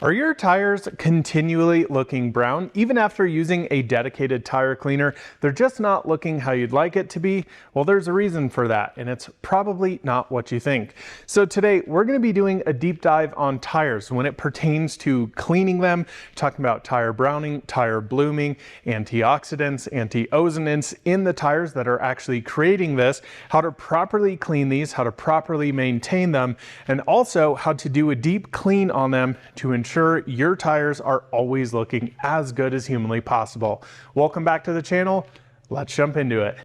Are your tires continually looking brown? Even after using a dedicated tire cleaner, they're just not looking how you'd like it to be? Well, there's a reason for that, and it's probably not what you think. So today, we're going to be doing a deep dive on tires when it pertains to cleaning them, talking about tire browning, tire blooming, antioxidants, antioxidants in the tires that are actually creating this, how to properly clean these, how to properly maintain them, and also how to do a deep clean on them to ensure your tires are always looking as good as humanly possible. Welcome back to the channel. Let's jump into it.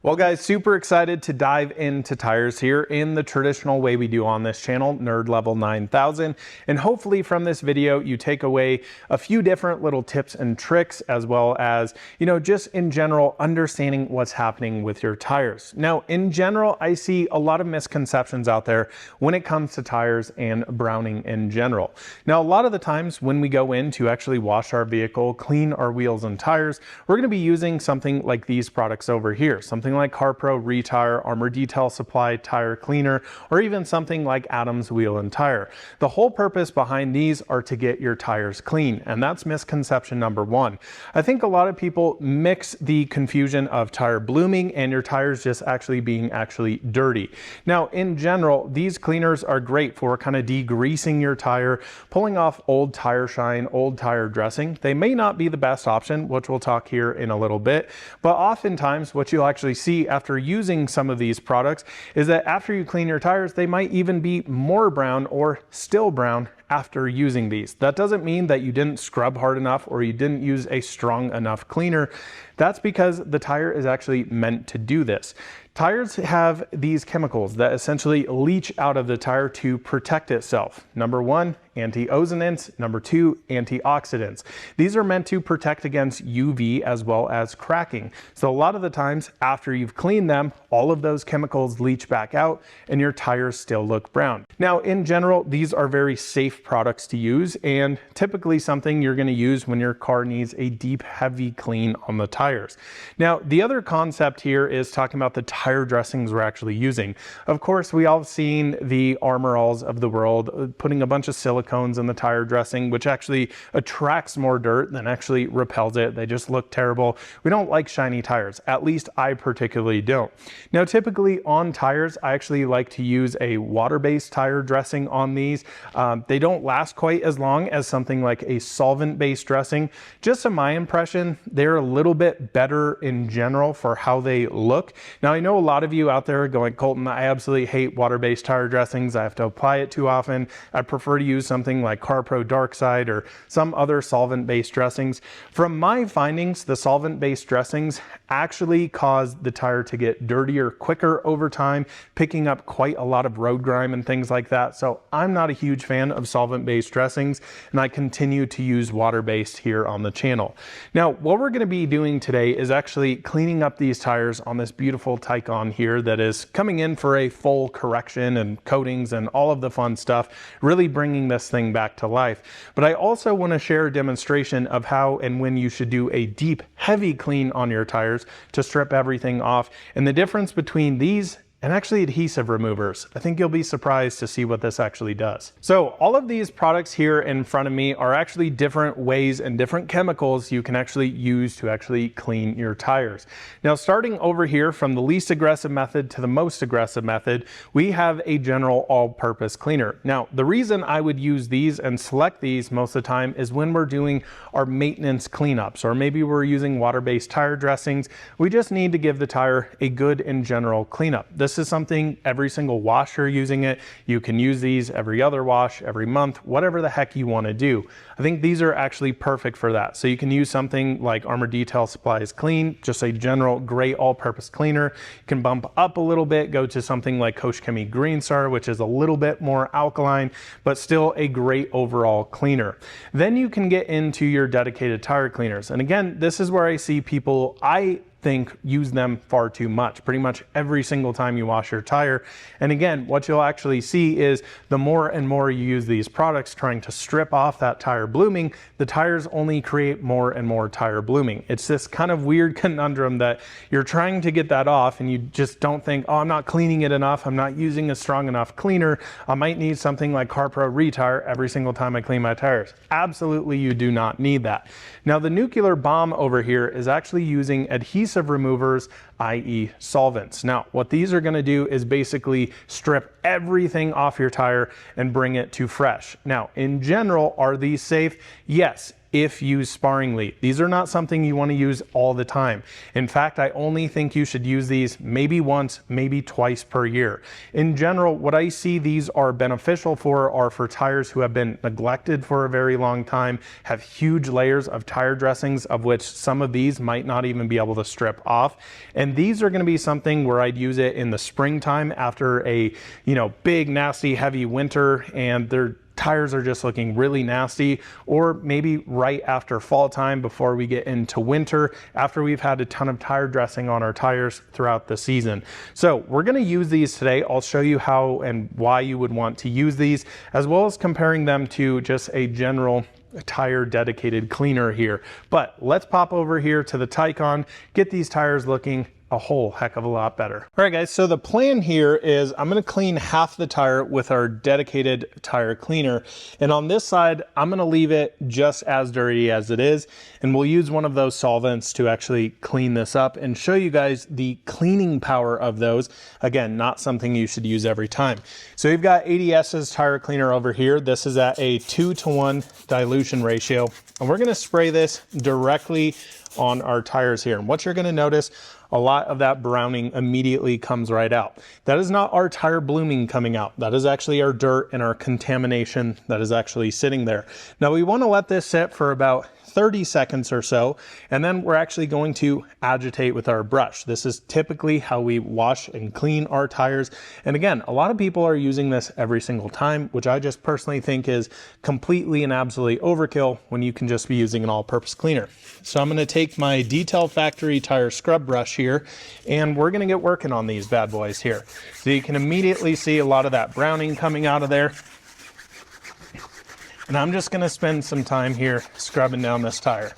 Well guys, super excited to dive into tires here in the traditional way we do on this channel, Nerd Level 9000. And hopefully from this video, you take away a few different little tips and tricks, as well as, just in general, understanding what's happening with your tires. Now, in general, I see a lot of misconceptions out there when it comes to tires and browning in general. Now, a lot of the times when we go in to actually wash our vehicle, clean our wheels and tires, we're gonna be using something like these products over here, something like CarPro Retire, Armor Detail Supply Tire Cleaner, or even something like Adams Wheel and Tire. The whole purpose behind these are to get your tires clean, and that's misconception number one. I think a lot of people mix the confusion of tire blooming and your tires just actually being dirty. Now, in general, these cleaners are great for kind of degreasing your tire, pulling off old tire shine, old tire dressing. They may not be the best option, which we'll talk here in a little bit, but oftentimes what you'll actually see after using some of these products is that after you clean your tires, they might even be more brown or still brown after using these. That doesn't mean that you didn't scrub hard enough or you didn't use a strong enough cleaner. That's because the tire is actually meant to do this. Tires have these chemicals that essentially leach out of the tire to protect itself. Number one, antioxidants. Number two, antioxidants. These are meant to protect against UV as well as cracking. So a lot of the times after you've cleaned them, all of those chemicals leach back out and your tires still look brown. Now, in general, these are very safe products to use and typically something you're going to use when your car needs a deep, heavy clean on the tires. Now, the other concept here is talking about the tire dressings we're actually using. Of course, we all have seen the Armor Alls of the world putting a bunch of silicones in the tire dressing, which actually attracts more dirt than actually repels it. They just look terrible. We don't like shiny tires. At least I particularly don't. Now, typically on tires, I actually like to use a water-based tire dressing on these. They don't last quite as long as something like a solvent-based dressing. Just in my impression, they're a little bit better in general for how they look. Now, I know a lot of you out there are going, Colton, I absolutely hate water-based tire dressings. I have to apply it too often. I prefer to use something like CarPro Dark Side or some other solvent-based dressings. From my findings, the solvent-based dressings actually cause the tire to get dirtier quicker over time, picking up quite a lot of road grime and things like that. So I'm not a huge fan of solvent-based dressings, and I continue to use water-based here on the channel. Now, what we're going to be doing today is actually cleaning up these tires on this beautiful Taycan here that is coming in for a full correction and coatings and all of the fun stuff, really bringing this thing back to life. But I also want to share a demonstration of how and when you should do a deep, heavy clean on your tires to strip everything off, and the difference between these and actually adhesive removers. I think you'll be surprised to see what this actually does. So all of these products here in front of me are actually different ways and different chemicals you can actually use to actually clean your tires. Now, starting over here from the least aggressive method to the most aggressive method, we have a general all-purpose cleaner. Now, the reason I would use these and select these most of the time is when we're doing our maintenance cleanups, or maybe we're using water-based tire dressings. We just need to give the tire a good and general cleanup. This is something every single wash you're using it. You can use these every other wash, every month, whatever the heck you want to do. I think these are actually perfect for that. So you can use something like Armor Detail Supplies Clean, just a general great all-purpose cleaner. You can bump up a little bit, go to something like Koch Chemie Green Star, which is a little bit more alkaline, but still a great overall cleaner. Then you can get into your dedicated tire cleaners. And again, this is where I see people, I think use them far too much, pretty much every single time you wash your tire. And again, what you'll actually see is the more and more you use these products trying to strip off that tire blooming, the tires only create more and more tire blooming. It's this kind of weird conundrum that you're trying to get that off and you just don't think, oh, I'm not cleaning it enough, I'm not using a strong enough cleaner, I might need something like CarPro Retire every single time I clean my tires. Absolutely, you do not need that. Now, the nuclear bomb over here is actually using adhesive removers, i.e. solvents. Now, what these are going to do is basically strip everything off your tire and bring it to fresh. Now, in general, are these safe? Yes, if used sparingly. These are not something you want to use all the time. In fact, I only think you should use these maybe once, maybe twice per year. In general, what I see these are beneficial for are for tires who have been neglected for a very long time, have huge layers of tire dressings, of which some of these might not even be able to strip off. And these are going to be something where I'd use it in the springtime after a, big, nasty, heavy winter, and they're tires are just looking really nasty, or maybe right after fall time before we get into winter, after we've had a ton of tire dressing on our tires throughout the season. So we're going to use these today. I'll show you how and why you would want to use these, as well as comparing them to just a general tire dedicated cleaner here. But let's pop over here to the Taycan, get these tires looking a whole heck of a lot better. All right, guys, so the plan here is I'm gonna clean half the tire with our dedicated tire cleaner. And on this side, I'm gonna leave it just as dirty as it is. And we'll use one of those solvents to actually clean this up and show you guys the cleaning power of those. Again, not something you should use every time. So we've got ADS's tire cleaner over here. This is at a 2-to-1 dilution ratio. And we're gonna spray this directly on our tires here. And what you're gonna notice, a lot of that browning immediately comes right out. That is not our tire blooming coming out. That is actually our dirt and our contamination that is actually sitting there. Now we want to let this sit for about 30 seconds or so, and then we're actually going to agitate with our brush. This is typically how we wash and clean our tires. And again, a lot of people are using this every single time, which I just personally think is completely and absolutely overkill when you can just be using an all-purpose cleaner. So I'm going to take my Detail Factory tire scrub brush here, and we're going to get working on these bad boys here. So you can immediately see a lot of that browning coming out of there. And I'm just going to spend some time here scrubbing down this tire.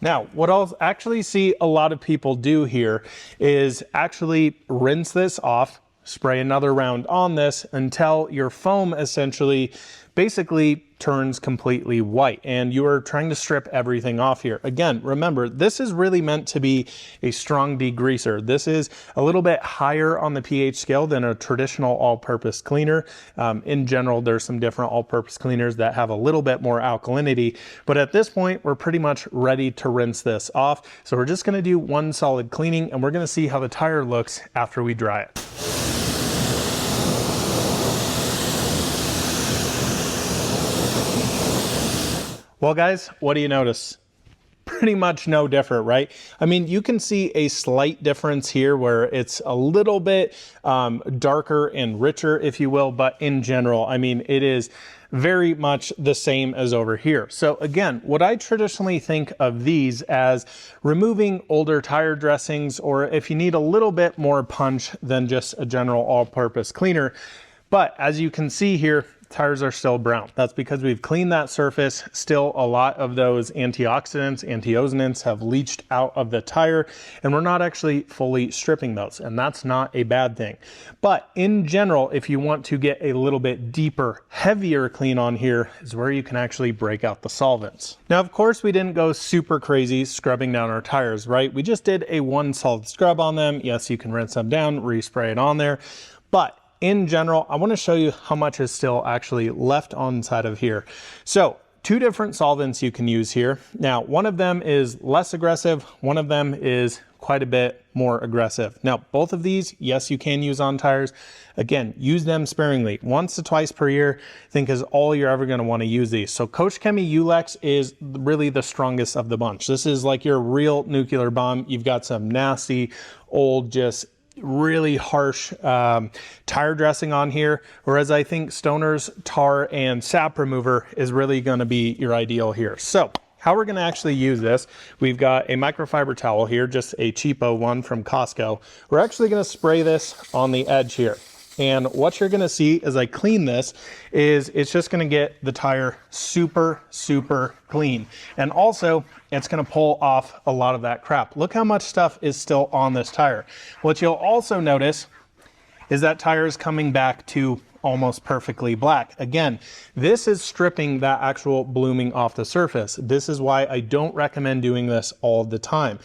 Now, what I'll actually see a lot of people do here is actually rinse this off, spray another round on this until your foam essentially basically turns completely white and you are trying to strip everything off here. Again, remember, this is really meant to be a strong degreaser. This is a little bit higher on the pH scale than a traditional all-purpose cleaner. In general, there's some different all-purpose cleaners that have a little bit more alkalinity, but at this point, we're pretty much ready to rinse this off. So we're just gonna do one solid cleaning and we're gonna see how the tire looks after we dry it. Well, guys, what do you notice? Pretty much no different, right? I mean, you can see a slight difference here where it's a little bit darker and richer, if you will, but in general, I mean, it is very much the same as over here. So again, what I traditionally think of these as removing older tire dressings, or if you need a little bit more punch than just a general all-purpose cleaner. But as you can see here, tires are still brown. That's because we've cleaned that surface. Still, a lot of those antioxidants, antiozonants have leached out of the tire, and we're not actually fully stripping those, and that's not a bad thing. But in general, if you want to get a little bit deeper, heavier clean on here, is where you can actually break out the solvents. Now, of course, we didn't go super crazy scrubbing down our tires, right? We just did a one solid scrub on them. Yes, you can rinse them down, respray it on there, but in general, I want to show you how much is still actually left on inside of here. So two different solvents you can use here. Now, one of them is less aggressive. One of them is quite a bit more aggressive. Now, both of these, yes, you can use on tires. Again, use them sparingly. Once to twice per year, I think is all you're ever going to want to use these. So Coach Chemi Ulex is really the strongest of the bunch. This is like your real nuclear bomb. You've got some nasty, old, just really harsh tire dressing on here, whereas I think Stoner's tar and sap remover is really going to be your ideal here. So how we're gonna actually use this, we've got a microfiber towel here, just a cheapo one from Costco. We're actually gonna spray this on the edge here. And what you're gonna see as I clean this is it's just gonna get the tire super, super clean. And also, it's gonna pull off a lot of that crap. Look how much stuff is still on this tire. What you'll also notice is that tire is coming back to almost perfectly black. Again, this is stripping that actual blooming off the surface. This is why I don't recommend doing this all the time,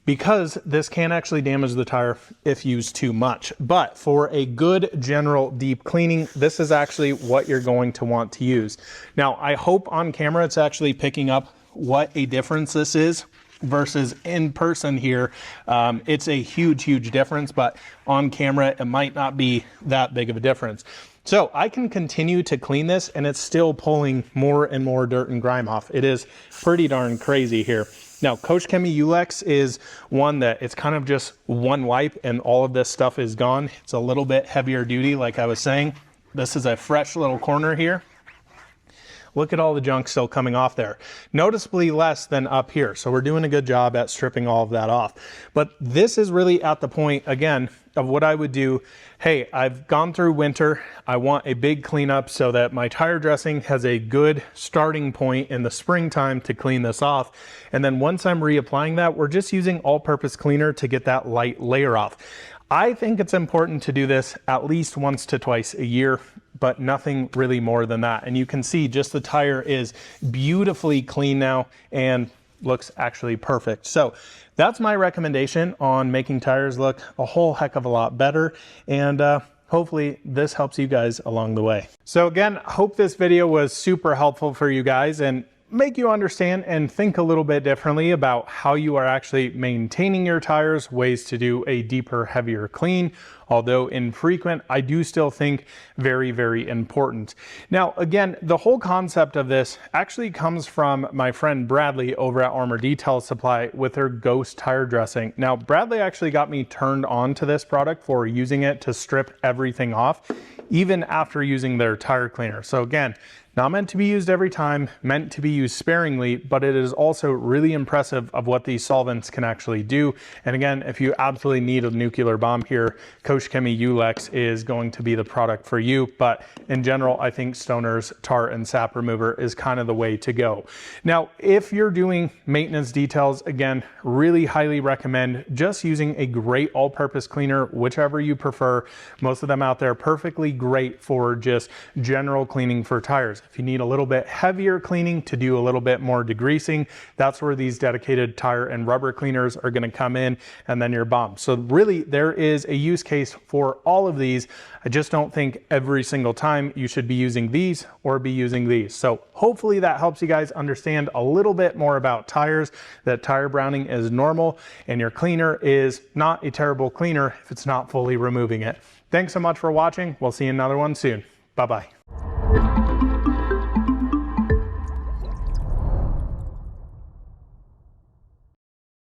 because this can actually damage the tire if used too much. But for a good general deep cleaning, this is actually what you're going to want to use. Now, I hope on camera it's actually picking up what a difference this is versus in person here. It's a huge difference, but on camera it might not be that big of a difference. So I can continue to clean this and it's still pulling more and more dirt and grime off. It is pretty darn crazy here. Now, Coach Chemi Ulex is one that it's kind of just one wipe and all of this stuff is gone. It's a little bit heavier duty, like I was saying. This is a fresh little corner here. Look at all the junk still coming off there. Noticeably less than up here. So we're doing a good job at stripping all of that off. But this is really at the point, again, of what I would do. Hey, I've gone through winter. I want a big cleanup so that my tire dressing has a good starting point in the springtime to clean this off. And then once I'm reapplying that, we're just using all-purpose cleaner to get that light layer off. I think it's important to do this at least once to twice a year, but nothing really more than that. And you can see just the tire is beautifully clean now and looks actually perfect. So that's my recommendation on making tires look a whole heck of a lot better. And hopefully this helps you guys along the way. So again, I hope this video was super helpful for you guys and make you understand and think a little bit differently about how you are actually maintaining your tires, ways to do a deeper, heavier clean. Although infrequent, I do still think very important. Now, again, the whole concept of this actually comes from my friend Bradley over at Armor Detail Supply with their Ghost tire dressing. Now, Bradley actually got me turned on to this product for using it to strip everything off, even after using their tire cleaner. So again, not meant to be used every time, meant to be used sparingly, but it is also really impressive of what these solvents can actually do. And again, if you absolutely need a nuclear bomb here, Coach Chemi Ulex is going to be the product for you. But in general, I think Stoner's tar and sap remover is kind of the way to go. Now, if you're doing maintenance details, again, really highly recommend just using a great all-purpose cleaner, whichever you prefer. Most of them out there perfectly great for just general cleaning for tires. If you need a little bit heavier cleaning to do a little bit more degreasing, that's where these dedicated tire and rubber cleaners are going to come in, and then your bomb. So really there is a use case for all of these. I just don't think every single time you should be using these or be using these. So hopefully that helps you guys understand a little bit more about tires, that tire browning is normal and your cleaner is not a terrible cleaner if it's not fully removing it. Thanks so much for watching. We'll see you in another one soon. Bye-bye.